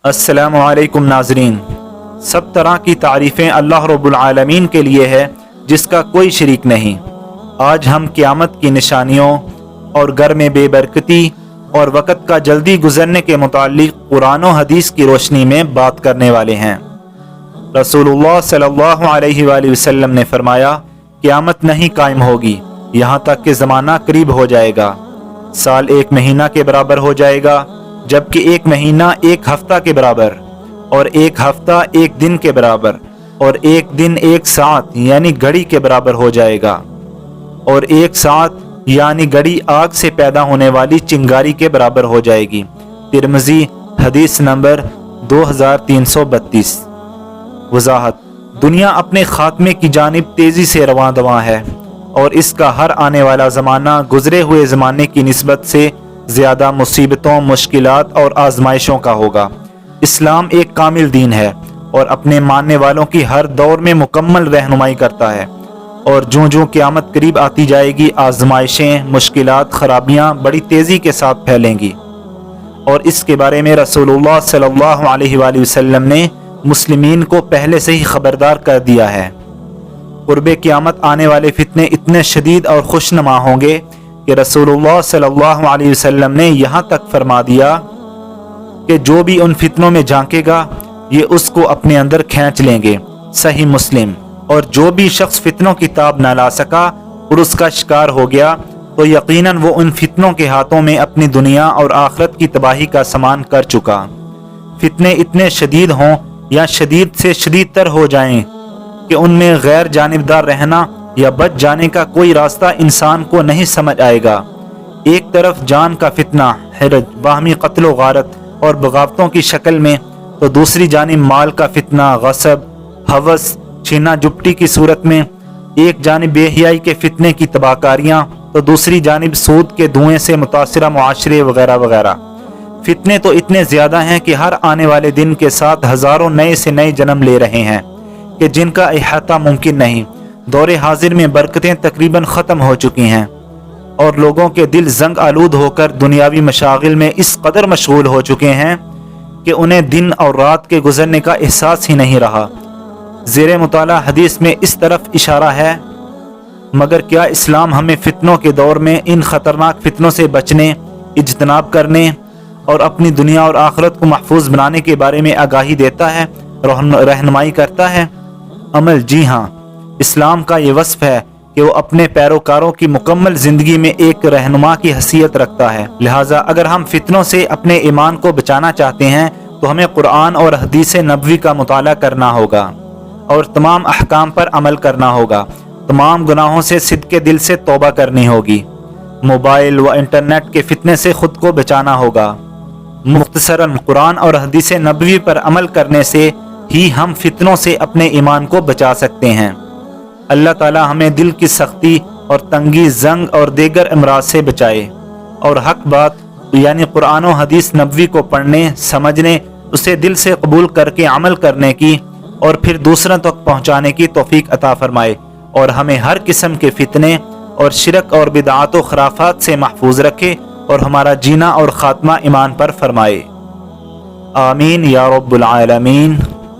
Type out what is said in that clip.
अस्सलामु अलैकुम नाज़रीन। सब तरह की तारीफ़ें अल्लाह रब्बुल आलमीन के लिए है जिसका कोई शरीक नहीं। आज हम क़यामत की निशानियों और घर में बेबरकती और वक़्त का जल्दी गुजरने के मुताल्लिक़ कुरान और हदीस की रोशनी में बात करने वाले हैं। रसूलुल्लाह सल्लल्लाहु अलैहि वसल्लम ने फरमाया, क़यामत नहीं कायम होगी यहाँ तक कि ज़माना करीब हो जाएगा। साल एक महीना के बराबर हो जाएगा, जबकि एक महीना एक हफ्ता के बराबर, और एक हफ्ता एक दिन के बराबर, और एक दिन एक साथ यानी घड़ी के बराबर हो जाएगा, और एक साथ यानी घड़ी आग से पैदा होने वाली चिंगारी के बराबर हो जाएगी। तिरमिज़ी हदीस नंबर 2332। वजाहत: दुनिया अपने खात्मे की जानिब तेज़ी से रवां दवां है और इसका हर आने वाला ज़माना गुज़रे हुए ज़माने की निस्बत से ज़्यादा मुसीबतों, मुश्किलात और आजमाइशों का होगा। इस्लाम एक कामिल दीन है और अपने मानने वालों की हर दौर में मुकम्मल रहनुमाई करता है, और जो जो क़यामत करीब आती जाएगी आजमाइशें, मुश्किलात, खराबियाँ बड़ी तेज़ी के साथ फैलेंगी। और इसके बारे में रसूलुल्लाह सल्लल्लाहु अलैहि वसल्लम ने मुस्लिमीन को पहले से ही खबरदार कर दिया है। क़ुर्बे क़यामत आने वाले फितने इतने शदीद और खुशनुमा होंगे कि रसूलुल्लाह सल्लल्लाहु अलैहि वसल्लम ने यहाँ तक फरमा दिया कि जो भी उन फितनों में झांकेगा ये उसको अपने अंदर खींच लेंगे। सही मुस्लिम। और जो भी शख्स फितनों की ताब न ला सका और उसका शिकार हो गया तो यकीनन वो उन फितनों के हाथों में अपनी दुनिया और आखिरत की तबाही का सामान कर चुका। फितने इतने शदीद हों या शदीद से शदीद तर हो जाएं कि उनमें गैर जानिबदार रहना या बच जाने का कोई रास्ता इंसान को नहीं समझ आएगा। एक तरफ जान का फितना, हिरज, बाहमी कत्ल गारत और बगावतों की शक्ल में, तो दूसरी जानिब माल का फितना, गसब, हवस, छीना जुपटी की सूरत में। एक जानिब बेहयाई के फितने की तबाहकारियाँ, तो दूसरी जानिब सूद के धुएं से मुतासिरा मुआशरे वगैरह वगैरह। फितने तो इतने ज़्यादा हैं कि हर आने वाले दिन के साथ हज़ारों नए से नए जन्म ले रहे हैं कि जिनका इहाता मुमकिन नहीं। दौरे हाजिर में बरकतें तकरीबन ख़त्म हो चुकी हैं और लोगों के दिल जंग आलूद होकर दुनियावी मशागिल में इस कदर मशगूल हो चुके हैं कि उन्हें दिन और रात के गुजरने का एहसास ही नहीं रहा। ज़ेरे मुताला हदीस में इस तरफ इशारा है, मगर क्या इस्लाम हमें फितनों के दौर में इन ख़तरनाक फितनों से बचने, इज्तनाब करने और अपनी दुनिया और आखिरत को महफूज बनाने के बारे में आगाही देता है, रहनुमाई करता है? अमल: जी हाँ, इस्लाम का ये वस्फ है कि वो अपने पैरोकारों की मुकम्मल ज़िंदगी में एक रहनुमा की हैसियत रखता है। लिहाजा अगर हम फितनों से अपने ईमान को बचाना चाहते हैं तो हमें कुरान और हदीस नबवी का मुताला करना होगा और तमाम अहकाम पर अमल करना होगा। तमाम गुनाहों से सिद्क़े दिल से तौबा करनी होगी। मोबाइल व इंटरनेट के फितने से ख़ुद को बचाना होगा। मुख्तसरन कुरान और हदीस नबवी पर अमल करने से ही हम फितनों से अपने ईमान को बचा सकते हैं। अल्लाह ताला हमें दिल की सख्ती और तंगी, जंग और दीगर अमराज से बचाए और हक बात यानी कुरान और हदीस नबवी को पढ़ने, समझने, उसे दिल से कबूल करके अमल करने की और फिर दूसरों तक पहुँचाने की तौफीक अता फरमाए, और हमें हर किस्म के फितने और शिरक और बिदअत व खुराफात से महफूज रखे और हमारा जीना और ख़ात्मा ईमान पर फरमाए। आमीन या रब्बुल आलमीन।